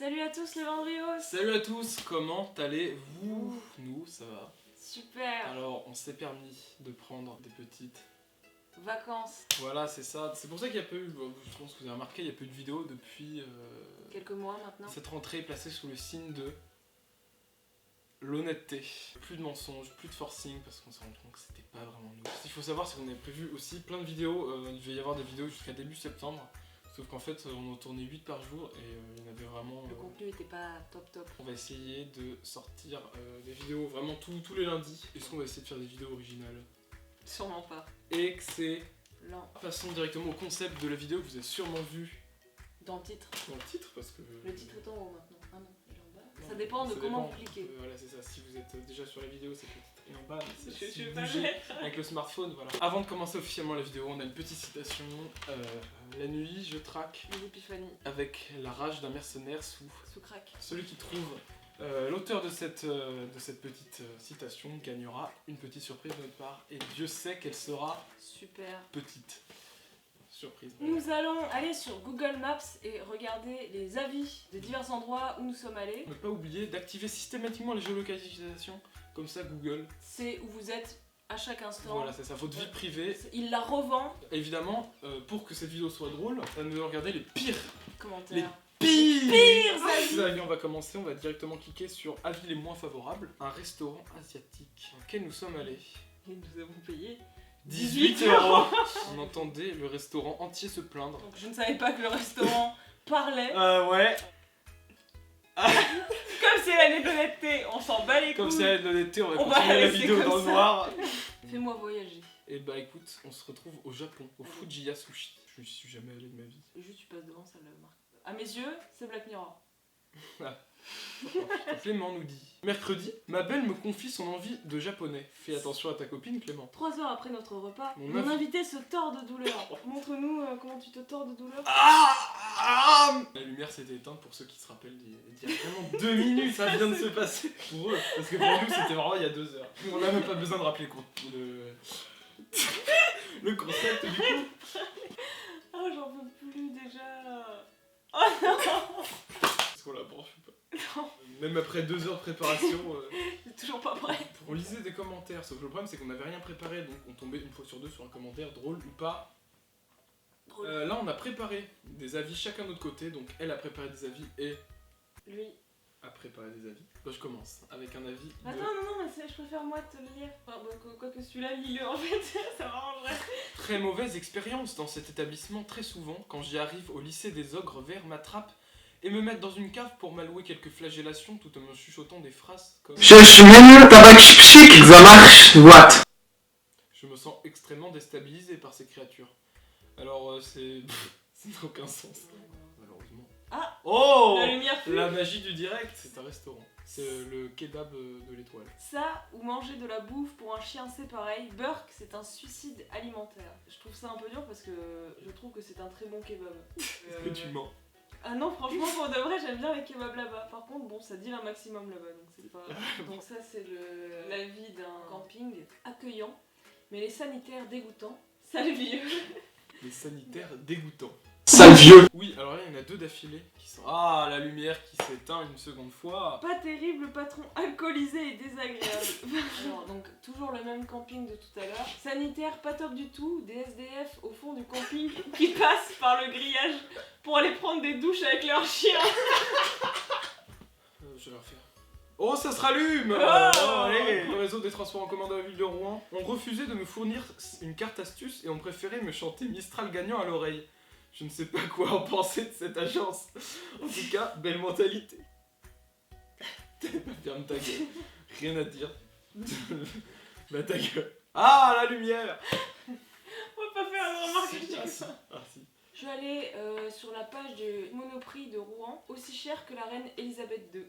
Salut à tous les Vendrios. Salut à tous, comment allez-vous? Nous, ça va. Super. Alors, on s'est permis de prendre des petites vacances. Voilà, c'est ça. C'est pour ça qu'il y a peu eu, je pense que vous avez remarqué, il y a peu de vidéos depuis quelques mois maintenant. Cette rentrée est placée sous le signe de l'honnêteté. Plus de mensonges, plus de forcing, parce qu'on s'est rendu compte que c'était pas vraiment nous. Ce qu'il faut savoir, c'est qu'on avait prévu aussi plein de vidéos. Il devait y avoir des vidéos jusqu'à début septembre. Sauf qu'en fait, on en tournait 8 par jour et il y en avait vraiment... Le contenu était pas top. On va essayer de sortir des vidéos vraiment tous les lundis. Est-ce qu'on va essayer de faire des vidéos originales? Sûrement pas. Excellent. Passons directement au concept de la vidéo que vous avez sûrement vu dans le titre. Dans le titre, parce que... Le titre est en haut maintenant. Ah non, il est en bas. Non, ça dépend de comment vous cliquez. Voilà, c'est ça. Si vous êtes déjà sur la vidéo, c'est que le titre est en bas. Mais c'est je vais pas le mettre avec le smartphone, voilà. Avant de commencer officiellement la vidéo, on a une petite citation. La nuit, je traque. Les épiphanies. Avec la rage d'un mercenaire sous crack. Celui qui trouve l'auteur de cette petite citation gagnera une petite surprise de notre part. Et Dieu sait qu'elle sera super petite. Surprise. Nous allons aller sur Google Maps et regarder les avis de divers endroits où nous sommes allés. Ne pas oublier d'activer systématiquement les géolocalisations. Comme ça, Google c'est où vous êtes à chaque instant. Voilà, c'est ça, votre vie privée. Il la revend. Évidemment, pour que cette vidéo soit drôle, nous allons regarder les pires commentaires. Pires avis. On va commencer, on va directement cliquer sur avis les moins favorables. Un restaurant asiatique dans lequel nous sommes allés. Et nous avons payé 18 €. On entendait le restaurant entier se plaindre. Donc je ne savais pas que le restaurant parlait. Ouais. Comme c'est l'année de l'honnêteté, on s'en bat les couilles. Comme c'est l'année de l'honnêteté, on va continuer la vidéo dans le noir. Fais-moi voyager. Et bah écoute, on se retrouve au Japon, au Fujiya Sushi. Je ne suis jamais allé de ma vie. Juste tu passes devant, ça le marque. À mes yeux, c'est Black Mirror. Clément nous dit: mercredi, ma belle me confie son envie de japonais. Fais attention à ta copine, Clément. 3 heures après notre repas, mon invité se tord de douleur. Montre-nous comment tu te tords de douleur. La lumière s'est éteinte pour ceux qui se rappellent d'il y a vraiment 2 minutes. Ça vient de se passer pour eux. Parce que pour nous, c'était vraiment il y a 2 heures. On n'a même pas besoin de rappeler le concept du coup. Oh, j'en peux plus déjà. Oh non. Est-ce qu'on la branche ou pas? Non. Même après 2 heures de préparation, c'est toujours pas prêt. On lisait des commentaires, sauf que le problème c'est qu'on n'avait rien préparé, donc on tombait une fois sur deux sur un commentaire drôle ou pas. Là on a préparé des avis chacun de notre côté, donc elle a préparé des avis et lui a préparé des avis. Bah, je commence avec un avis. Attends, non, mais je préfère moi te le lire. Enfin, quoi que celui-là, lis-le en fait, ça m'arrangerait. Très mauvaise expérience dans cet établissement. Très souvent, quand j'y arrive au lycée, des ogres verts m'attrapent et me mettent dans une cave pour m'allouer quelques flagellations tout en me chuchotant des phrases comme Je me sens extrêmement déstabilisé par ces créatures. Alors ça n'a aucun sens. Malheureusement. Ah, oh, la lumière fuit. La magie du direct, c'est un restaurant. C'est le kebab de l'étoile. Ça, ou manger de la bouffe pour un chien, c'est pareil. Burk, c'est un suicide alimentaire. Je trouve ça un peu dur parce que je trouve que c'est un très bon kebab. Est-ce que tu mens? Ah non, franchement, pour de vrai, j'aime bien les kebabs là-bas. Par contre, bon, ça dit un maximum là-bas, donc c'est pas... Donc ça, c'est la vie d'un camping accueillant, mais les sanitaires dégoûtants. Sale vieux. Les sanitaires dégoûtants. Sale vieux. Oui, alors là, il y en a 2 d'affilée qui sont... Ah, la lumière qui s'éteint une seconde fois. Pas terrible, patron alcoolisé et désagréable. Alors, donc, toujours le même camping de tout à l'heure. Sanitaire, pas top du tout. Des SDF au fond du camping qui passent par le grillage pour aller prendre des douches avec leurs chiens. Je vais la refaire. Oh, ça se rallume. Allez. Le réseau des transports en commun de la ville de Rouen ont refusé de me fournir une carte astuce et ont préféré me chanter Mistral gagnant à l'oreille. Je ne sais pas quoi en penser de cette agence. En tout cas, belle mentalité. Ferme ta gueule. Rien à dire. Bah ta gueule. Ah, la lumière. On va pas faire une remarque. Si. Je suis allée sur la page du Monoprix de Rouen, aussi cher que la reine Elisabeth II.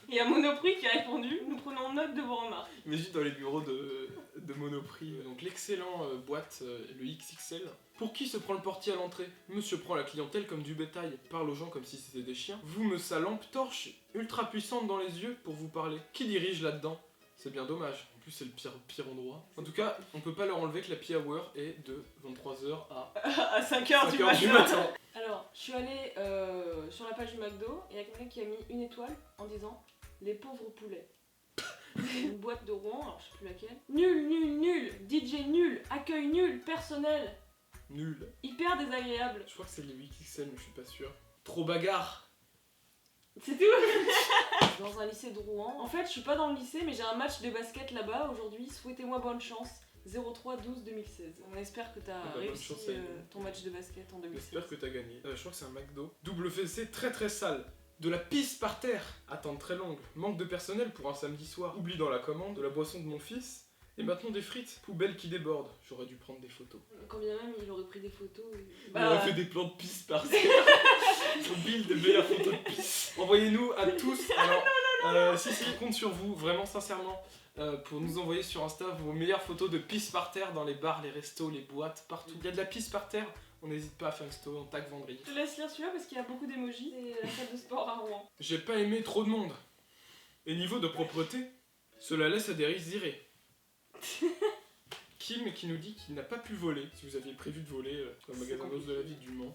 Il y a Monoprix qui a répondu: nous prenons note de vos remarques. Imagine dans les bureaux de Monoprix, donc l'excellent boîte, le XXL. Pour qui se prend le portier à l'entrée? Monsieur prend la clientèle comme du bétail, parle aux gens comme si c'était des chiens. Vous me sa lampe torche ultra puissante dans les yeux pour vous parler. Qui dirige là-dedans? C'est bien dommage. En plus, c'est le pire endroit. En tout cas, on peut pas leur enlever que la happy hour est de 23h à 5h du 5h du matin. matin. Alors, je suis allée sur la page du McDo et il y a quelqu'un qui a mis une étoile en disant les pauvres poulets. Une boîte de Rouen, alors je sais plus laquelle. Nul, nul, nul, DJ nul, accueil nul, personnel Nul. hyper désagréable. Je crois que c'est les 8XL, mais je suis pas sûr. Trop bagarre. C'est tout. Dans un lycée de Rouen. En fait, je suis pas dans le lycée, mais j'ai un match de basket là-bas aujourd'hui. Souhaitez-moi bonne chance. 03-12-2016. On espère que t'as bonne réussi chance à nous. ton match de basket en 2016. J'espère que t'as gagné. Je crois que c'est un McDo. Double WC très très sale. De la pisse par terre. Attente très longue. Manque de personnel pour un samedi soir. Oubli dans la commande. De la boisson de mon fils. Et maintenant des frites. Poubelle qui déborde. J'aurais dû prendre des photos. Quand bien même il aurait pris des photos. On aurait fait des plans de pisse par terre. Bill de meilleures photos de pisse. Envoyez-nous à tous. Alors, si, je compte sur vous, vraiment sincèrement, pour nous envoyer sur Insta vos meilleures photos de pisse par terre dans les bars, les restos, les boîtes, partout. Il y a de la pisse par terre, on n'hésite pas à faire une story, on tag Vendry. Je te laisse lire celui-là parce qu'il y a beaucoup d'émojis. C'est la salle de sport à Rouen. J'ai pas aimé trop de monde. Et niveau de propreté, cela laisse à désirer. Kim qui nous dit qu'il n'a pas pu voler. Si vous aviez prévu de voler dans le magasin d'os de la ville du Mans,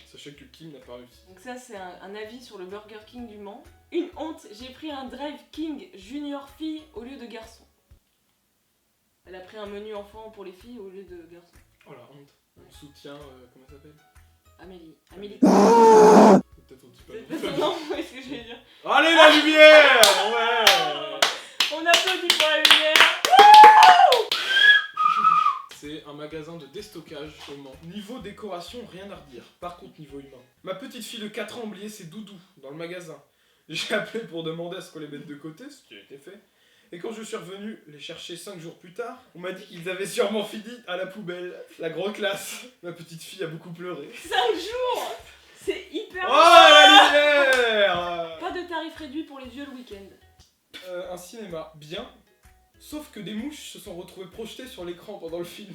sachez que Kim n'a pas réussi. Donc ça c'est un avis sur le Burger King du Mans. Une honte, j'ai pris un Drive King Junior fille au lieu de garçon. Elle a pris un menu enfant pour les filles au lieu de garçon. Oh la honte. On soutient, comment ça s'appelle? Amélie. Amélie. Peut-être on dit pas le nom. Non, qu'est-ce que je vais dire? Allez la lumière. Ouais. On applaudit pour la lumière. C'est un magasin de déstockage au Mans. Niveau décoration, rien à redire. Par contre, niveau humain. Ma petite fille de 4 ans a oublié ses doudous dans le magasin. J'ai appelé pour demander à ce qu'on les mette de côté, ce qui a été fait. Et quand je suis revenu les chercher 5 jours plus tard, on m'a dit qu'ils avaient sûrement fini à la poubelle. La grosse classe. Ma petite fille a beaucoup pleuré. 5 jours. C'est hyper. Oh la lumière. Pas de tarif réduit pour les vieux le week-end. Un cinéma, bien. Sauf que des mouches se sont retrouvées projetées sur l'écran pendant le film.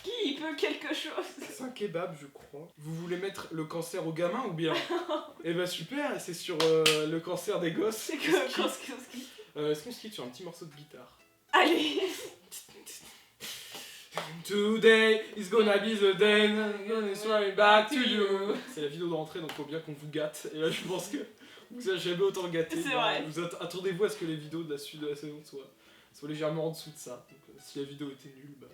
Qui peut quelque chose? C'est un kebab, je crois. Vous voulez mettre le cancer aux gamins ou bien? Eh ben super, c'est sur le cancer des gosses. C'est que Est-ce qu'on se quitte sur un petit morceau de guitare? Allez. Today is gonna be the day I'm gonna swing back to you. C'est la vidéo de rentrée, donc faut bien qu'on vous gâte. Et là, je pense que vous avez jamais autant gâté. C'est vrai. Attendez-vous à ce que les vidéos de la suite de la saison soient légèrement en dessous de ça. Donc, si la vidéo était nulle, bah,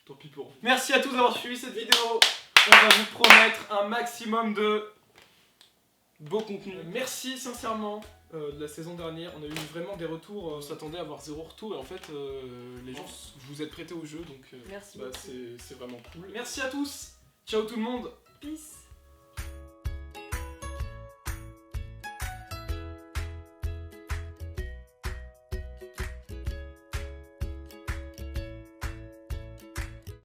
tant pis pour vous. Merci à tous d'avoir suivi cette vidéo. On va vous promettre un maximum de beau contenu. Merci sincèrement. De la saison dernière, on a eu vraiment des retours, on s'attendait à avoir 0 retour et en fait les gens vous êtes prêtés au jeu donc Merci bah, beaucoup. c'est vraiment cool. Merci à tous, ciao tout le monde. Peace.